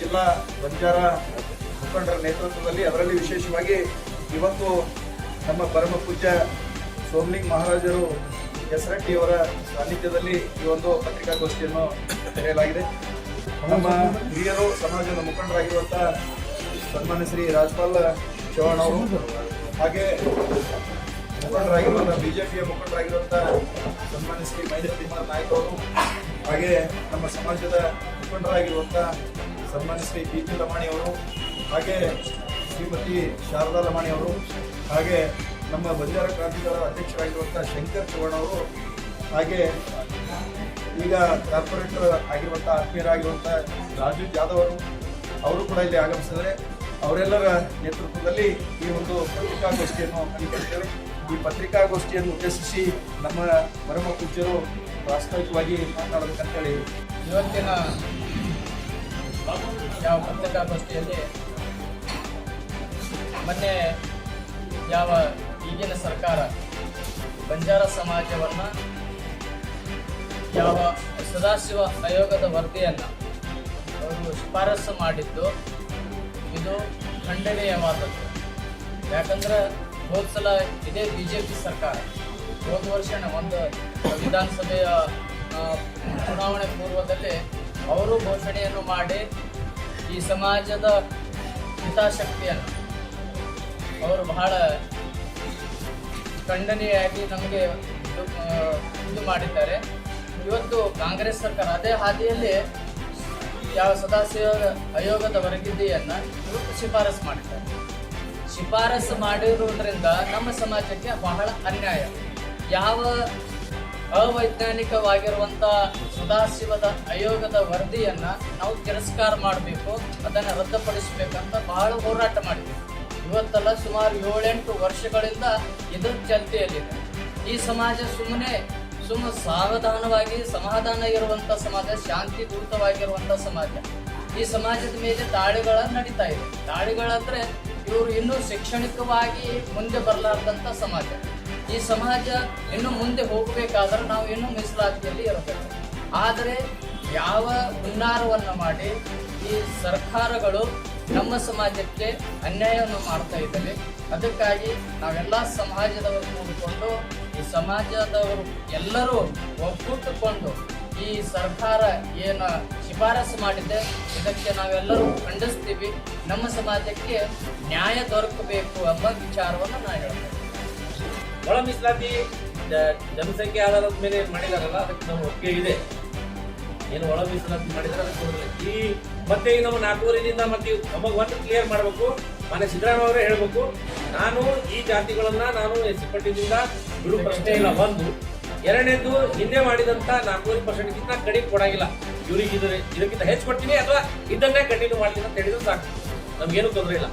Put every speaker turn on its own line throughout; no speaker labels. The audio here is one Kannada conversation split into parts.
ಜಿಲ್ಲಾ ಬಂಜಾರ ಮುಖಂಡರ ನೇತೃತ್ವದಲ್ಲಿ, ಅದರಲ್ಲಿ ವಿಶೇಷವಾಗಿ ಇವತ್ತು ನಮ್ಮ ಪರಮ ಪೂಜ್ಯ ಸೋಮಲಿಂಗ ಮಹಾರಾಜರು ಕೆಸರಟ್ಟಿಯವರ ಸಾನ್ನಿಧ್ಯದಲ್ಲಿ ಈ ಒಂದು ಪತ್ರಿಕಾಗೋಷ್ಠಿಯನ್ನು ತೆರೆಯಲಾಗಿದೆ. ನಮ್ಮ ಹಿರಿಯರು, ಸಮಾಜದ ಮುಖಂಡರಾಗಿರುವಂಥ ಸನ್ಮಾನ್ಯ ಶ್ರೀ ರಾಜ್ಪಾಲ್ ಚೌಹಾಣ್ ಅವರು, ಹಾಗೆ ಮುಖಂಡರಾಗಿರುವಂಥ ಬಿಜೆಪಿಯ ಮುಖಂಡರಾಗಿರುವಂಥ ಸನ್ಮಾನ್ಯ ಶ್ರೀ ಮಹೇಂದ್ರ ಕುಮಾರ್ ನಾಯ್ಕ ಅವರು, ಹಾಗೆ ನಮ್ಮ ಸಮಾಜದ ಮುಖಂಡರಾಗಿರುವಂಥ ಸನ್ಮಾನ್ಯ ಶ್ರೀ ಬಿ ಪಿ ಲಮಾಣಿ ಅವರು, ಹಾಗೆ ಶ್ರೀಮತಿ ಶಾರದಾ ಲಮಾಣಿ ಅವರು, ಹಾಗೆ ನಮ್ಮ ಬಂಜಾರ ಕ್ರಾಂತಿಗಳ ಅಧ್ಯಕ್ಷರಾಗಿರುವಂಥ ಶಂಕರ್ ಚೌಹಾಣ್ ಅವರು, ಹಾಗೆ ಈಗ ಕಾರ್ಪೊರೇಟರ್ ಆಗಿರುವಂಥ ಆತ್ಮೀಯರಾಗಿರುವಂಥ ರಾಜು ಜಾಧವ್ ಅವರು ಕೂಡ ಇಲ್ಲಿ ಆಗಮಿಸಿದರೆ, ಅವರೆಲ್ಲರ ನೇತೃತ್ವದಲ್ಲಿ ಈ ಒಂದು ಪತ್ರಿಕಾಗೋಷ್ಠಿಯನ್ನು ಹಮ್ಮಿಕೊಂಡಿದ್ದೇವೆ. ಈ ಪತ್ರಿಕಾಗೋಷ್ಠಿಯನ್ನು ಉದ್ದೇಶಿಸಿ ನಮ್ಮ ಪರಮ ಪೂಜ್ಯರು ಪ್ರಾಸ್ತಾವಿಕವಾಗಿ ಮಾತನಾಡಬೇಕಂತೇಳಿ
ಇವತ್ತಿನ ಯಾವ ಪತ್ರಿಕಾಗೋಷ್ಠಿಯಲ್ಲಿ ಮೊನ್ನೆ ಯಾವ ಈಗಿನ ಸರ್ಕಾರ ಬಂಜಾರ ಸಮಾಜವನ್ನು ಯಾವ ಸದಾಶಿವ ಆಯೋಗದ ವರದಿಯನ್ನು ಅವರು ಶಿಫಾರಸು ಮಾಡಿದ್ದು ಇದು ಖಂಡನೀಯವಾದದ್ದು. ಯಾಕಂದ್ರೆ ಹೋದ ಸಲ ಇದೇ BJP ಸರ್ಕಾರ ಹೋದ ವರ್ಷ ಒಂದು ವಿಧಾನಸಭೆಯ ಚುನಾವಣೆ ಪೂರ್ವದಲ್ಲಿ ಅವರು ಘೋಷಣೆಯನ್ನು ಮಾಡಿ ಈ ಸಮಾಜದ ಹಿತಾಸಕ್ತಿಯನ್ನು ಅವರು ಬಹಳ ಖಂಡನೀಯವಾಗಿ ನಮಗೆ ಇದು ಮಾಡಿದ್ದಾರೆ. ಇವತ್ತು ಕಾಂಗ್ರೆಸ್ ಸರ್ಕಾರ ಅದೇ ಹಾದಿಯಲ್ಲಿ ಯಾವ ಸದಾಶಿವ ಆಯೋಗದ ವರದಿಯನ್ನು ಇವತ್ತು ಶಿಫಾರಸು ಮಾಡಿದ್ದಾರೆ. ಶಿಫಾರಸು ಮಾಡಿರುವುದರಿಂದ ನಮ್ಮ ಸಮಾಜಕ್ಕೆ ಬಹಳ ಅನ್ಯಾಯ. ಯಾವ ಅವೈಜ್ಞಾನಿಕವಾಗಿರುವಂಥ ಸದಾಶಿವದ ಆಯೋಗದ ವರದಿಯನ್ನು ನಾವು ತಿರಸ್ಕಾರ ಮಾಡಬೇಕು, ಅದನ್ನು ರದ್ದುಪಡಿಸಬೇಕಂತ ಬಹಳ ಹೋರಾಟ ಮಾಡಿದ್ವಿ. ಇವತ್ತಲ್ಲ ಸುಮಾರು 7-8 ವರ್ಷಗಳಿಂದ ಇದರ ಚಾಲ್ತಿಯಲ್ಲಿದೆ. ಈ ಸಮಾಜ ಸಾವಧಾನವಾಗಿ ಸಮಾಧಾನ ಇರುವಂಥ ಸಮಾಜ, ಶಾಂತಿಪೂರಿತವಾಗಿರುವಂಥ ಸಮಾಜ. ಈ ಸಮಾಜದ ಮೇಲೆ ದಾಳಿಗಳು ನಡೀತಾ ಇದೆ. ದಾಳಿಗಳಂದರೆ ಇವರು ಇನ್ನೂ ಶೈಕ್ಷಣಿಕವಾಗಿ ಮುಂದೆ ಬರಲಾರ್ದಂಥ ಸಮಾಜ. ಈ ಸಮಾಜ ಇನ್ನು ಮುಂದೆ ಹೋಗಬೇಕಾದ್ರೆ ನಾವು ಇನ್ನೂ ಮೀಸಲಾತಿಯಲ್ಲಿ ಇರಬೇಕು. ಆದರೆ ಯಾವ ಹುನ್ನಾರವನ್ನು ಮಾಡಿ ಈ ಸರ್ಕಾರಗಳು ನಮ್ಮ ಸಮಾಜಕ್ಕೆ ಅನ್ಯಾಯವನ್ನು ಮಾಡ್ತಾ ಇದ್ದಾರೆ. ಅದಕ್ಕಾಗಿ ನಾವೆಲ್ಲ ಸಮಾಜದವರು ಕೂಡಿಕೊಂಡು ಈ ಸಮಾಜದವರು ಎಲ್ಲರೂ ಒಗ್ಗೂಡಿಕೊಂಡು ಈ ಸರ್ಕಾರ ಏನು ಶಿಫಾರಸು ಮಾಡಿದೆ ಇದಕ್ಕೆ ನಾವೆಲ್ಲರೂ ಖಂಡಿಸ್ತೀವಿ. ನಮ್ಮ ಸಮಾಜಕ್ಕೆ ನ್ಯಾಯ ದೊರಕಬೇಕು ಎಂಬ ವಿಚಾರವನ್ನು ನಾನು ಹೇಳ್ತೇನೆ.
ಒಳ ಮೀಸಲಾತಿ ಜನಸಂಖ್ಯೆ ಆಧಾರದ ಮೇಲೆ ಮಾಡಿದಾರಲ್ಲ, ಅದಕ್ಕೆ ನಮ್ಮ ಒಪ್ಪಿಗೆ ಇದೆ. ಏನು ಒಳ ಮೀಸಲಾತಿ ಮಾಡಿದ್ರೆ ಅದಕ್ಕೆ ಈ ಮತ್ತೆ ನಮ್ಮ 4 ಊರಿನಿಂದ ಮತ್ತೆ ನಮಗೆ ಒಂದು ಕ್ಲಿಯರ್ ಮಾಡಬೇಕು. ಮನೆ ಸಿದ್ದರಾಮಯ್ಯ ಅವರೇ ಹೇಳಬೇಕು, ನಾನು ಈ ಜಾತಿಗಳನ್ನ ನಾನು ಎಸ್ಸಿ ಪಟ್ಟಿಯಿಂದ ಬಿಡು ಪ್ರಶ್ನೆ ಇಲ್ಲ. ಒಂದು ಎರಡನೇದು, ಹಿಂದೆ ಮಾಡಿದಂತ 4% ಕಡಿಮೆ ಕೊಡಾಗಿಲ್ಲ. ಇವ್ರಿಗೆ ಇದಕ್ಕಿಂತ ಹೆಚ್ಚು ಕೊಡ್ತೀನಿ ಅಥವಾ ಇದನ್ನೇ ಕಂಟಿನ್ಯೂ ಮಾಡ್ತೀನಿ ಅಂತ ಹೇಳಿದ್ರು ಸಾಕು, ನಮ್ಗೇನು ತೊಂದರೆ ಇಲ್ಲ.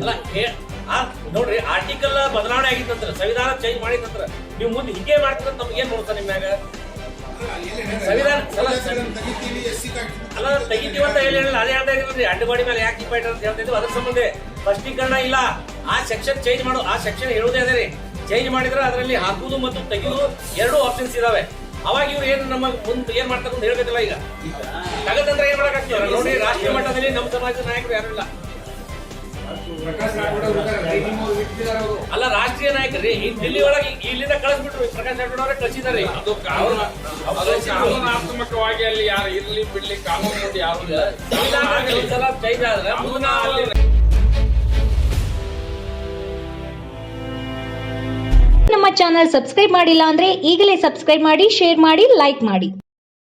ಅಲ್ಲ ನೋಡ್ರಿ, ಆರ್ಟಿಕಲ್ ಬದಲಾವಣೆ ಆಗಿದ ನಂತರ, ಸಂವಿಧಾನ ಚೇಂಜ್ ಮಾಡಿದ ನಂತರ ನೀವು ಮುಂದೆ ಹೀಗೆ ಮಾಡ್ತೀರ ಅಂತ ನಮ್ಗೆ ಏನ್ ನೋಡ್ತಾರೆ ನಿಮ್ಯಾಗ? ಸಂವಿಧಾನ ಅಲ್ಲ ತೆಗಿತೀವಿ ಅಂತ ಹೇಳಿಲ್ಲ, ಅದೇ ಹೇಳ್ತಾ ಇದೀವಿ. ಅಡ್ಡಗೋಡಿ ಮೇಲೆ ಯಾಕೆ ಡಿಪೈಟ್ ಅಂತ ಹೇಳ್ತಾ ಇದ್ವಿ. ಅದ್ರ ಸಂಬಂಧ ಸ್ಪಷ್ಟೀಕರಣ ಇಲ್ಲ. ಆ ಸೆಕ್ಷನ್ ಚೇಂಜ್ ಮಾಡು, ಆ ಸೆಕ್ಷನ್ ಹೇಳುವುದೇ ಅದೇ ರೀ. ಚೇಂಜ್ ಮಾಡಿದ್ರೆ ಅದರಲ್ಲಿ ಹಾಕುವುದು ಮತ್ತು ತೆಗೆದು 2 ಆಪ್ಷನ್ಸ್ ಇದಾವೆ. ಅವಾಗ ಇವ್ರು ಏನು ನಮ್ಮ ಮುಂದೆ ಏನ್ ಮಾಡ್ತಾರೆ ಅಂತ ಹೇಳ್ಬೇಕಲ್ಲ. ಈಗ ತಗದಂದ್ರೆ ಏನ್ ಮಾಡಕ್ಕಾಗ್ತದೆ ನೋಡಿ. ರಾಷ್ಟ್ರೀಯ ಮಟ್ಟದಲ್ಲಿ ನಮ್ಮ ಸಮಾಜದ ನಾಯಕರು ಯಾರು ಇಲ್ಲ. ಅಲ್ಲ ರಾಷ್ಟ್ರೀಯ ನಾಯಕರಿ ಈ ದಿಲ್ಲಿ ಒಳಗೆ ಇಲ್ಲಿಂದ ಕಳಿಸ್ಬಿಟ್ರು. ಪ್ರಕಾಶ್ ರಾಠೋಡ್ ಅವರೇ ಕಳಿಸಿದ್ದಾರೆ.
ಕಾನೂನಾತ್ಮಕವಾಗಿ ಅಲ್ಲಿ ಯಾರು ಇರ್ಲಿ ಬಿಡ್ಲಿ, ಕಾನೂನು ನೋಡಿ ಯಾರು
ಇಲ್ಲ. ಚೇಂಜ್ ಆದ್ರೆ
ನಮ್ಮ ಚಾನೆಲ್ ಸಬ್ಸ್ಕ್ರೈಬ್ ಮಾಡಿಲ್ಲ ಅಂದ್ರೆ ಈಗಲೇ ಸಬ್ಸ್ಕ್ರೈಬ್ ಮಾಡಿ, ಶೇರ್ ಮಾಡಿ, ಲೈಕ್ ಮಾಡಿ.